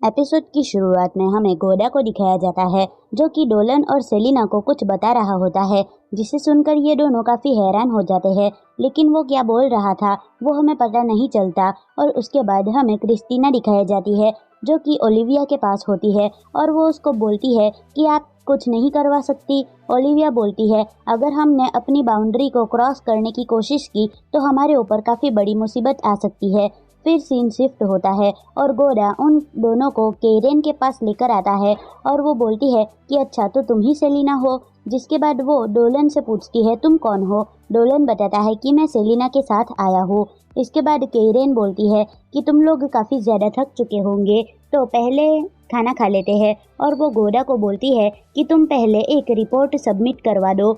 Episode की शुरुआत में हमें गोदा को दिखाया जाता है जो कि डोलन और सेलिना को कुछ बता रहा होता है, जिसे सुनकर ये दोनों काफ़ी हैरान हो जाते हैं। लेकिन वो क्या बोल रहा था वो हमें पता नहीं चलता। और उसके बाद हमें क्रिस्टीना दिखाई जाती है जो कि ओलिविया के पास होती है और वो उसको बोलती है कि आप कुछ नहीं करवा सकती। ओलिविया बोलती है अगर हमने अपनी बाउंड्री को क्रॉस करने की कोशिश की तो हमारे ऊपर काफ़ी बड़ी मुसीबत आ सकती है। फिर सीन शिफ्ट होता है और गोदा उन दोनों को केरेन के पास लेकर आता है और वो बोलती है कि अच्छा तो तुम ही सेलिना हो। जिसके बाद वो डोलन से पूछती है तुम कौन हो। डोलन बताता है कि मैं सेलिना के साथ आया हूँ। इसके बाद केरेन बोलती है कि तुम लोग काफ़ी ज़्यादा थक चुके होंगे तो पहले खाना खा लेते हैं। और वो गोदा को बोलती है कि तुम पहले एक रिपोर्ट सबमिट करवा दो।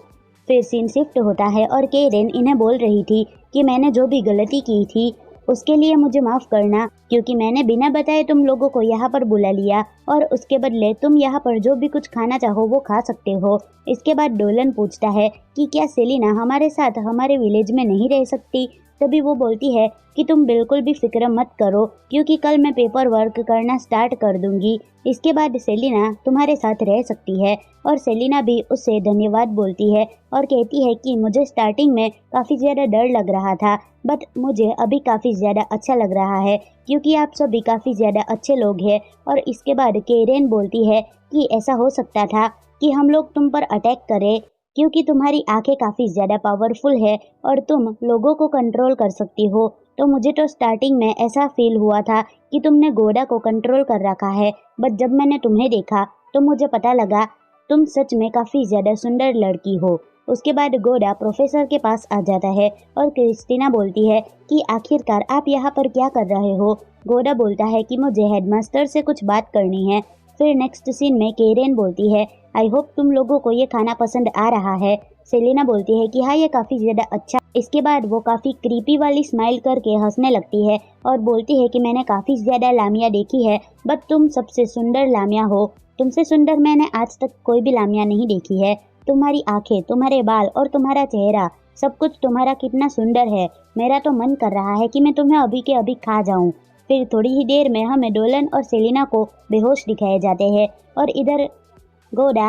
फिर सीन शिफ्ट होता है और केरेन इन्हें बोल रही थी कि मैंने जो भी गलती की थी उसके लिए मुझे माफ़ करना, क्योंकि मैंने बिना बताए तुम लोगों को यहाँ पर बुला लिया और उसके बदले तुम यहाँ पर जो भी कुछ खाना चाहो वो खा सकते हो। इसके बाद डोलन पूछता है कि क्या सेलिना हमारे साथ हमारे विलेज में नहीं रह सकती। तभी वो बोलती है कि तुम बिल्कुल भी फिक्र मत करो क्योंकि कल मैं पेपर वर्क करना स्टार्ट कर दूंगी। इसके बाद सेलिना तुम्हारे साथ रह सकती है। और सेलिना भी उससे धन्यवाद बोलती है और कहती है कि मुझे स्टार्टिंग में काफ़ी ज़्यादा डर लग रहा था बट मुझे अभी काफ़ी ज़्यादा अच्छा लग रहा है क्योंकि आप सभी काफ़ी ज़्यादा अच्छे लोग हैं। और इसके बाद केरेन बोलती है कि ऐसा हो सकता था कि हम लोग तुम पर अटैक करें क्योंकि तुम्हारी आंखें काफ़ी ज़्यादा पावरफुल है और तुम लोगों को कंट्रोल कर सकती हो। तो मुझे तो स्टार्टिंग में ऐसा फील हुआ था कि तुमने गोदा को कंट्रोल कर रखा है, बट जब मैंने तुम्हें देखा तो मुझे पता लगा तुम सच में काफ़ी ज़्यादा सुंदर लड़की हो। उसके बाद गोदा प्रोफेसर के पास आ जाता है और क्रिस्टीना बोलती है कि आखिरकार आप यहाँ पर क्या कर रहे हो। गोदा बोलता है कि मुझे हेडमास्टर से कुछ बात करनी है। फिर नेक्स्ट सीन में केरेन बोलती है आई होप तुम लोगों को ये खाना पसंद आ रहा है। सेलिना बोलती है कि हाँ ये काफ़ी ज़्यादा अच्छा। इसके बाद वो काफ़ी क्रीपी वाली स्माइल करके हंसने लगती है और बोलती है कि मैंने काफ़ी ज़्यादा लामिया देखी है बट तुम सबसे सुंदर लामिया हो। तुमसे सुंदर मैंने आज तक कोई भी लामिया नहीं देखी है। तुम्हारी आंखें, तुम्हारे बाल और तुम्हारा चेहरा, सब कुछ तुम्हारा कितना सुंदर है। मेरा तो मन कर रहा है कि मैं तुम्हें अभी के अभी खा जाऊं। फिर थोड़ी ही देर में हमें डोलन और सेलिना को बेहोश दिखाए जाते हैं और इधर गोदा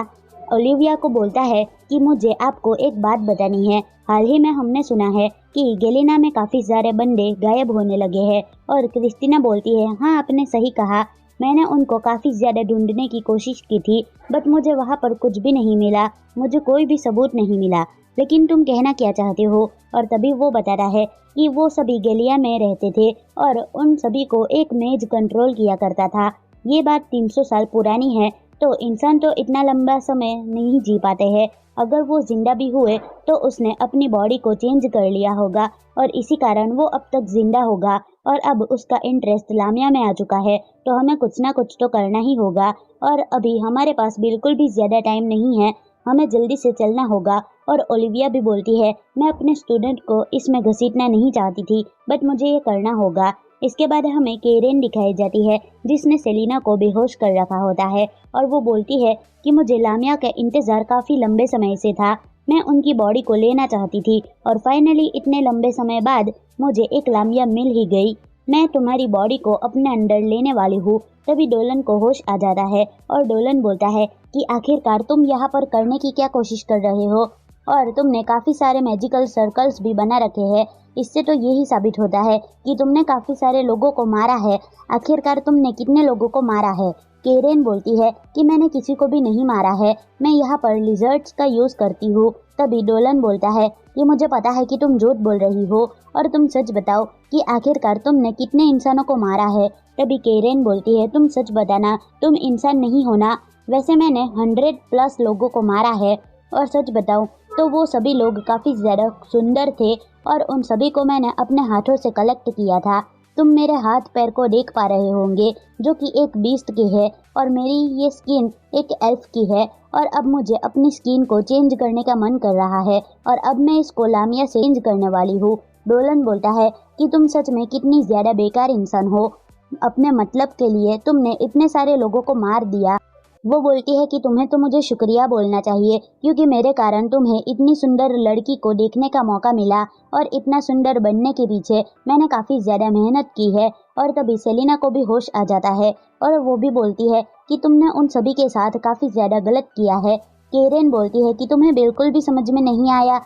ओलिविया को बोलता है कि मुझे आपको एक बात बतानी है। हाल ही में हमने सुना है कि गेलिना में काफ़ी सारे बंदे गायब होने लगे हैं। और क्रिस्टीना बोलती है हाँ आपने सही कहा, मैंने उनको काफ़ी ज़्यादा ढूंढने की कोशिश की थी बट मुझे वहाँ पर कुछ भी नहीं मिला, मुझे कोई भी सबूत नहीं मिला। लेकिन तुम कहना क्या चाहते हो। और तभी वो बताता है कि वो सभी गेलिया में रहते थे और उन सभी को एक मेज कंट्रोल किया करता था। ये बात 300 साल पुरानी है तो इंसान तो इतना लंबा समय नहीं जी पाते हैं। अगर वो जिंदा भी हुए तो उसने अपनी बॉडी को चेंज कर लिया होगा और इसी कारण वो अब तक जिंदा होगा और अब उसका इंटरेस्ट लामिया में आ चुका है। तो हमें कुछ ना कुछ तो करना ही होगा और अभी हमारे पास बिल्कुल भी ज़्यादा टाइम नहीं है, हमें जल्दी से चलना होगा। और ओलिविया भी बोलती है मैं अपने स्टूडेंट को इसमें घसीटना नहीं चाहती थी बट मुझे ये करना होगा। इसके बाद हमें केरेन दिखाई जाती है जिसने सेलिना को बेहोश कर रखा होता है और वो बोलती है कि मुझे लामिया का इंतज़ार काफ़ी लंबे समय से था, मैं उनकी बॉडी को लेना चाहती थी और फाइनली इतने लंबे समय बाद मुझे एक लामिया मिल ही गई। मैं तुम्हारी बॉडी को अपने अंदर लेने वाली हूँ। तभी डोलन को होश आ जाता है और डोलन बोलता है कि आखिरकार तुम यहाँ पर करने की क्या कोशिश कर रहे हो और तुमने काफ़ी सारे मैजिकल सर्कल्स भी बना रखे हैं। इससे तो यही साबित होता है कि तुमने काफ़ी सारे लोगों को मारा है। आखिरकार तुमने कितने लोगों को मारा है। केरेन बोलती है कि मैंने किसी को भी नहीं मारा है, मैं यहाँ पर लिजर्ड्स का यूज़ करती हूँ। तभी डोलन बोलता है कि मुझे पता है कि तुम झूठ बोल रही हो और तुम सच बताओ कि आखिरकार तुमने कितने इंसानों को मारा है। तभी केरेन बोलती है तुम सच बताना, तुम इंसान नहीं हो ना। वैसे मैंने 100+ लोगों को मारा है और सच बताऊं तो वो सभी लोग काफ़ी ज़्यादा सुंदर थे और उन सभी को मैंने अपने हाथों से कलेक्ट किया था। तुम मेरे हाथ पैर को देख पा रहे होंगे जो कि एक बीस्ट की है और मेरी ये स्किन एक एल्फ की है और अब मुझे अपनी स्किन को चेंज करने का मन कर रहा है और अब मैं इसको लामिया से चेंज करने वाली हूँ। डोलन बोलता है कि तुम सच में कितनी ज़्यादा बेकार इंसान हो, अपने मतलब के लिए तुमने इतने सारे लोगों को मार दिया। वो बोलती है कि तुम्हें तो मुझे शुक्रिया बोलना चाहिए क्योंकि मेरे कारण तुम्हें इतनी सुंदर लड़की को देखने का मौका मिला और इतना सुंदर बनने के पीछे मैंने काफ़ी ज़्यादा मेहनत की है और तभी सेलिना को भी होश आ जाता है और वो भी बोलती है कि तुमने उन सभी के साथ काफ़ी ज़्यादा गलत किया है। केरेन बोलती है कि तुम्हें बिल्कुल भी समझ में नहीं आया,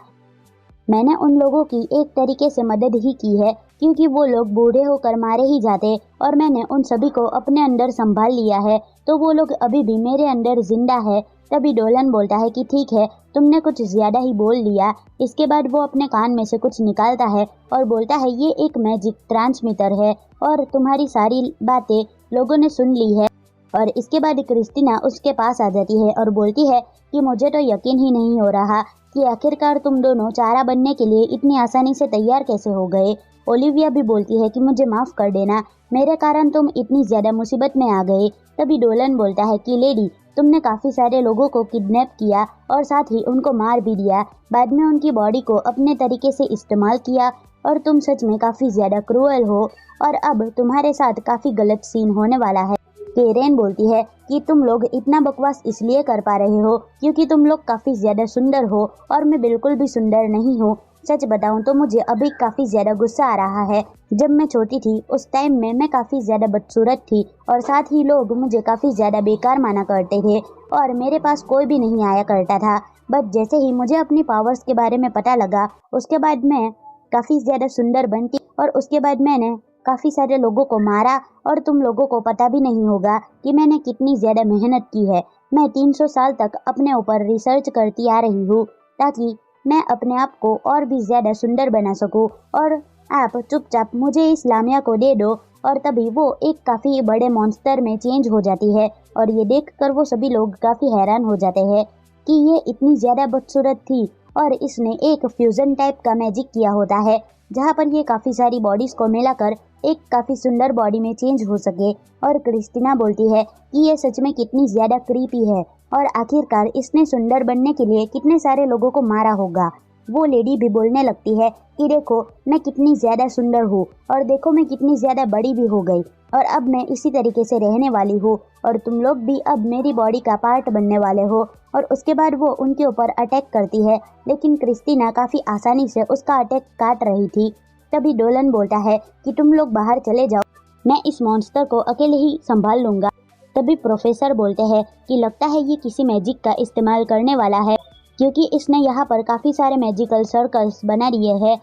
मैंने उन लोगों की एक तरीके से मदद ही की है क्योंकि वो लोग बूढ़े होकर मारे ही जाते और मैंने उन सभी को अपने अंदर संभाल लिया है, तो वो लोग अभी भी मेरे अंदर जिंदा है। तभी डोलन बोलता है कि ठीक है, तुमने कुछ ज़्यादा ही बोल लिया। इसके बाद वो अपने कान में से कुछ निकालता है और बोलता है ये एक मैजिक ट्रांसमीटर है और तुम्हारी सारी बातें लोगों ने सुन ली है। और इसके बाद क्रिस्टीना उसके पास आ जाती है और बोलती है कि मुझे तो यकीन ही नहीं हो रहा कि आखिरकार तुम दोनों चारा बनने के लिए इतनी आसानी से तैयार कैसे हो गए। ओलिविया भी बोलती है कि मुझे माफ़ कर देना, मेरे कारण तुम इतनी ज़्यादा मुसीबत में आ गए। तभी डोलन बोलता है कि लेडी, तुमने काफ़ी सारे लोगों को किडनैप किया और साथ ही उनको मार भी दिया, बाद में उनकी बॉडी को अपने तरीके से इस्तेमाल किया और तुम सच में काफ़ी ज़्यादा क्रूअल हो और अब तुम्हारे साथ काफ़ी गलत सीन होने वाला है। केरेन बोलती है कि तुम लोग इतना बकवास इसलिए कर पा रहे हो क्योंकि तुम लोग काफ़ी ज़्यादा सुंदर हो और मैं बिल्कुल भी सुंदर नहीं हूँ। सच बताऊँ तो मुझे अभी काफ़ी ज़्यादा गुस्सा आ रहा है। जब मैं छोटी थी उस टाइम में मैं काफ़ी ज़्यादा बदसूरत थी और साथ ही लोग मुझे काफ़ी ज़्यादा बेकार माना करते थे और मेरे पास कोई भी नहीं आया करता था। बट जैसे ही मुझे अपनी पावर्स के बारे में पता लगा उसके बाद मैं काफ़ी ज़्यादा सुंदर बनती और उसके बाद मैंने काफ़ी सारे लोगों को मारा और तुम लोगों को पता भी नहीं होगा कि मैंने कितनी ज़्यादा मेहनत की है। मैं 300 साल तक अपने ऊपर रिसर्च करती आ रही हूँ ताकि मैं अपने आप को और भी ज़्यादा सुंदर बना सकूँ और आप चुपचाप मुझे इस लामिया को दे दो। और तभी वो एक काफ़ी बड़े मॉन्स्टर में चेंज हो जाती है और ये देखकर वो सभी लोग काफ़ी हैरान हो जाते हैं कि ये इतनी ज़्यादा बदसूरत थी और इसने एक फ्यूज़न टाइप का मैजिक किया होता है जहाँ पर ये काफ़ी सारी बॉडीज़ को मिलाकर एक काफ़ी सुंदर बॉडी में चेंज हो सके। और क्रिस्टीना बोलती है कि ये सच में कितनी ज़्यादा क्रीपी है और आखिरकार इसने सुंदर बनने के लिए कितने सारे लोगों को मारा होगा। वो लेडी भी बोलने लगती है कि देखो मैं कितनी ज़्यादा सुंदर हूँ और देखो मैं कितनी ज़्यादा बड़ी भी हो गई और अब मैं इसी तरीके से रहने वाली हूँ और तुम लोग भी अब मेरी बॉडी का पार्ट बनने वाले हो। और उसके बाद वो उनके ऊपर अटैक करती है लेकिन क्रिस्टीना काफ़ी आसानी से उसका अटैक काट रही थी। तभी डोलन बोलता है कि तुम लोग बाहर चले जाओ, मैं इस मॉन्स्टर को अकेले ही संभाल लूँगा। तभी प्रोफेसर बोलते हैं कि लगता है ये किसी मैजिक का इस्तेमाल करने वाला है क्योंकि इसने यहाँ पर काफ़ी सारे मैजिकल सर्कल्स बना दिए हैं।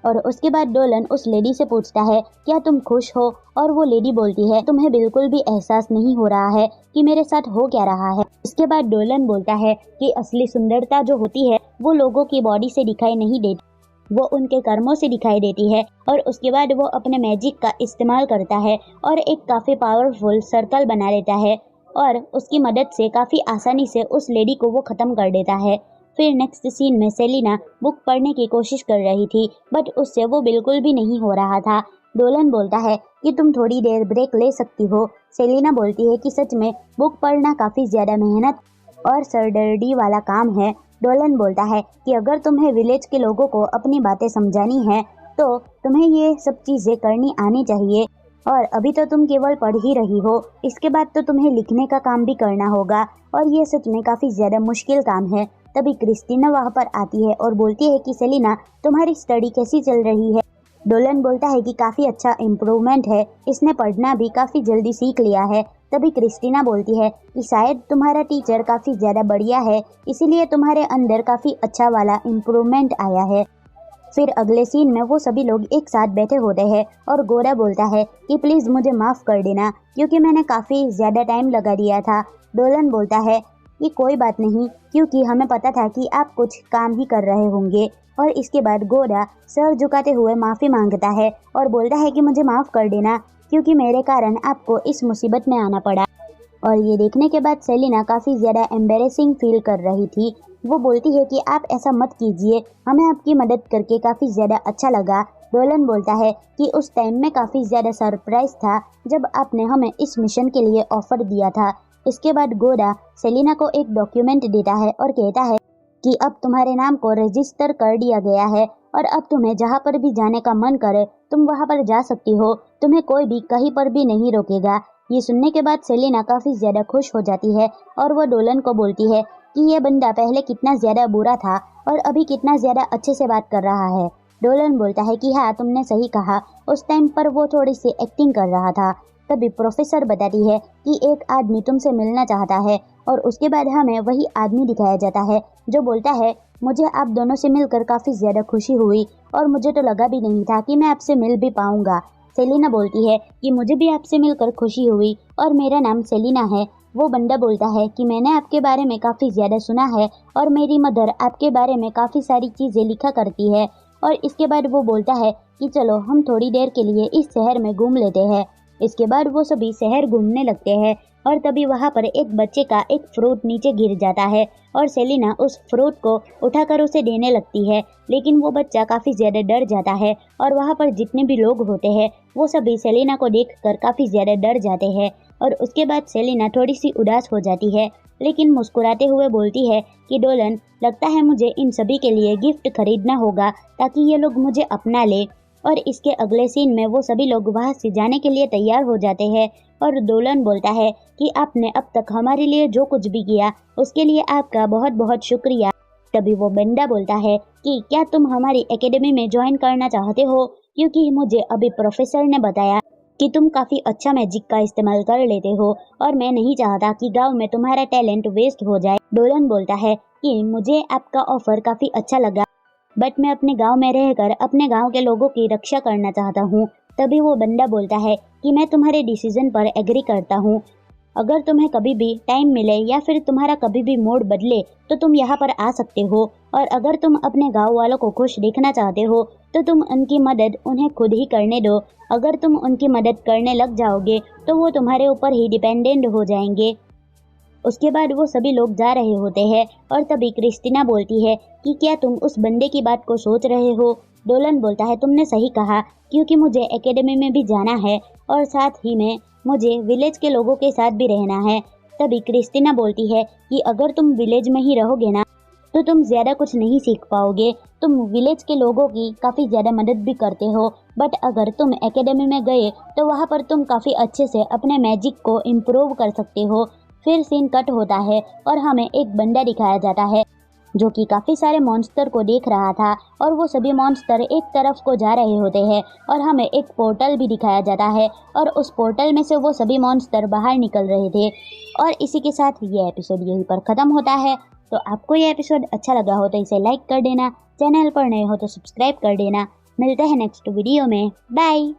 और उसके बाद डोलन उस लेडी से पूछता है क्या तुम खुश हो, और वो लेडी बोलती है तुम्हें बिल्कुल भी एहसास नहीं हो रहा है कि मेरे साथ हो क्या रहा है। इसके बाद डोलन बोलता है कि असली सुंदरता जो होती है वो लोगों की बॉडी से दिखाई नहीं देती, वो उनके कर्मों से दिखाई देती है। और उसके बाद वो अपने मैजिक का इस्तेमाल करता है और एक काफ़ी पावरफुल सर्कल बना लेता है और उसकी मदद से काफ़ी आसानी से उस लेडी को वो ख़त्म कर देता है। फिर नेक्स्ट सीन में सेलिना बुक पढ़ने की कोशिश कर रही थी बट उससे वो बिल्कुल भी नहीं हो रहा था। डोलन बोलता है कि तुम थोड़ी देर ब्रेक ले सकती हो। सेलिना बोलती है कि सच में बुक पढ़ना काफ़ी ज़्यादा मेहनत और सरदर्दी वाला काम है। डोलन बोलता है कि अगर तुम्हें विलेज के लोगों को अपनी बातें समझानी है तो तुम्हें ये सब चीज़ें करनी आनी चाहिए और अभी तो तुम केवल पढ़ ही रही हो, इसके बाद तो तुम्हें लिखने का काम भी करना होगा और ये सच में काफ़ी ज़्यादा मुश्किल काम है। तभी क्रिस्टीना वहाँ पर आती है और बोलती है कि सेलिना तुम्हारी स्टडी कैसी चल रही है। डोलन बोलता है कि काफ़ी अच्छा इम्प्रूवमेंट है, इसने पढ़ना भी काफ़ी जल्दी सीख लिया है। तभी क्रिस्टीना बोलती है कि शायद तुम्हारा टीचर काफ़ी ज़्यादा बढ़िया है इसीलिए तुम्हारे अंदर काफ़ी अच्छा वाला इम्प्रूवमेंट आया है। फिर अगले सीन में वो सभी लोग एक साथ बैठे होते हैं और गोरा बोलता है कि प्लीज़ मुझे माफ़ कर देना क्योंकि मैंने काफ़ी ज़्यादा टाइम लगा दिया था। डोलन बोलता है कि कोई बात नहीं क्योंकि हमें पता था कि आप कुछ काम ही कर रहे होंगे। और इसके बाद गोरा सर झुकाते हुए माफ़ी मांगता है और बोलता है कि मुझे माफ़ कर देना क्योंकि मेरे कारण आपको इस मुसीबत में आना पड़ा। और ये देखने के बाद सेलिना काफ़ी ज़्यादा एम्बेरेसिंग फील कर रही थी। वो बोलती है कि आप ऐसा मत कीजिए, हमें आपकी मदद करके काफ़ी ज़्यादा अच्छा लगा। डोलन बोलता है कि उस टाइम में काफ़ी ज़्यादा सरप्राइज था जब आपने हमें इस मिशन के लिए ऑफ़र दिया था। इसके बाद गोरा सेलिना को एक डॉक्यूमेंट देता है और कहता है कि अब तुम्हारे नाम को रजिस्टर कर दिया गया है और अब तुम्हें जहाँ पर भी जाने का मन करे तुम वहाँ पर जा सकती हो, तुम्हें कोई भी कहीं पर भी नहीं रोकेगा। ये सुनने के बाद सेलिना काफ़ी ज़्यादा खुश हो जाती है और वो डोलन को बोलती है कि ये बंदा पहले कितना ज़्यादा बुरा था और अभी कितना ज़्यादा अच्छे से बात कर रहा है। डोलन बोलता है कि हाँ तुमने सही कहा, उस टाइम पर वो थोड़ी सी एक्टिंग कर रहा था। तभी प्रोफेसर बताती है कि एक आदमी तुमसे मिलना चाहता है और उसके बाद हमें वही आदमी दिखाया जाता है जो बोलता है मुझे आप दोनों से मिलकर काफ़ी ज़्यादा खुशी हुई और मुझे तो लगा भी नहीं था कि मैं आपसे मिल भी पाऊंगा। सेलिना बोलती है कि मुझे भी आपसे मिलकर खुशी हुई और मेरा नाम सेलिना है। वो बंदा बोलता है कि मैंने आपके बारे में काफ़ी ज़्यादा सुना है और मेरी मदर आपके बारे में काफ़ी सारी चीज़ें लिखा करती है। और इसके बाद वो बोलता है कि चलो हम थोड़ी देर के लिए इस शहर में घूम लेते हैं। इसके बाद वो सभी शहर घूमने लगते हैं और तभी वहाँ पर एक बच्चे का एक फ्रूट नीचे गिर जाता है और सेलिना उस फ्रूट को उठाकर उसे देने लगती है, लेकिन वो बच्चा काफ़ी ज़्यादा डर जाता है और वहाँ पर जितने भी लोग होते हैं वो सभी सेलिना को देखकर काफ़ी ज़्यादा डर जाते हैं। और उसके बाद सेलिना थोड़ी सी उदास हो जाती है, लेकिन मुस्कुराते हुए बोलती है कि डोलन, लगता है मुझे इन सभी के लिए गिफ्ट खरीदना होगा ताकि ये लोग मुझे अपना ले। और इसके अगले सीन में वो सभी लोग वहाँ से जाने के लिए तैयार हो जाते हैं और डोलन बोलता है कि आपने अब तक हमारे लिए जो कुछ भी किया उसके लिए आपका बहुत बहुत शुक्रिया। तभी वो बंदा बोलता है कि क्या तुम हमारी एकेडमी में ज्वाइन करना चाहते हो, क्योंकि मुझे अभी प्रोफेसर ने बताया कि तुम काफ़ी अच्छा मैजिक का इस्तेमाल कर लेते हो और मैं नहीं चाहता कि गांव में तुम्हारा टैलेंट वेस्ट हो जाए। डोलन बोलता है कि मुझे आपका ऑफर काफ़ी अच्छा लगा, बट मैं अपने गांव में रहकर अपने गांव के लोगों की रक्षा करना चाहता हूँ। तभी वो बंदा बोलता है कि मैं तुम्हारे डिसीजन पर एग्री करता हूँ। अगर तुम्हें कभी भी टाइम मिले या फिर तुम्हारा कभी भी मूड बदले तो तुम यहाँ पर आ सकते हो, और अगर तुम अपने गांव वालों को खुश देखना चाहते हो तो तुम उनकी मदद उन्हें खुद ही करने दो। अगर तुम उनकी मदद करने लग जाओगे तो वो तुम्हारे ऊपर ही डिपेंडेंट हो जाएंगे। उसके बाद वो सभी लोग जा रहे होते हैं और तभी क्रिस्टीना बोलती है कि क्या तुम उस बंदे की बात को सोच रहे हो। डोलन बोलता है तुमने सही कहा, क्योंकि मुझे एकेडमी में भी जाना है और साथ ही में मुझे विलेज के लोगों के साथ भी रहना है। तभी क्रिस्टीना बोलती है कि अगर तुम विलेज में ही रहोगे ना तो तुम ज़्यादा कुछ नहीं सीख पाओगे। तुम विलेज के लोगों की काफ़ी ज़्यादा मदद भी करते हो, बट अगर तुम एकेडमी में गए तो वहाँ पर तुम काफ़ी अच्छे से अपने मैजिक को इम्प्रूव कर सकते हो। फिर सीन कट होता है और हमें एक बंदा दिखाया जाता है जो कि काफ़ी सारे मॉन्स्टर को देख रहा था और वो सभी मॉन्स्टर एक तरफ को जा रहे होते हैं और हमें एक पोर्टल भी दिखाया जाता है और उस पोर्टल में से वो सभी मॉन्स्टर बाहर निकल रहे थे। और इसी के साथ ये एपिसोड यहीं पर ख़त्म होता है। तो आपको ये एपिसोड अच्छा लगा हो तो इसे लाइक कर देना, चैनल पर नए हो तो सब्सक्राइब कर देना। मिलते हैं नेक्स्ट वीडियो में, बाय।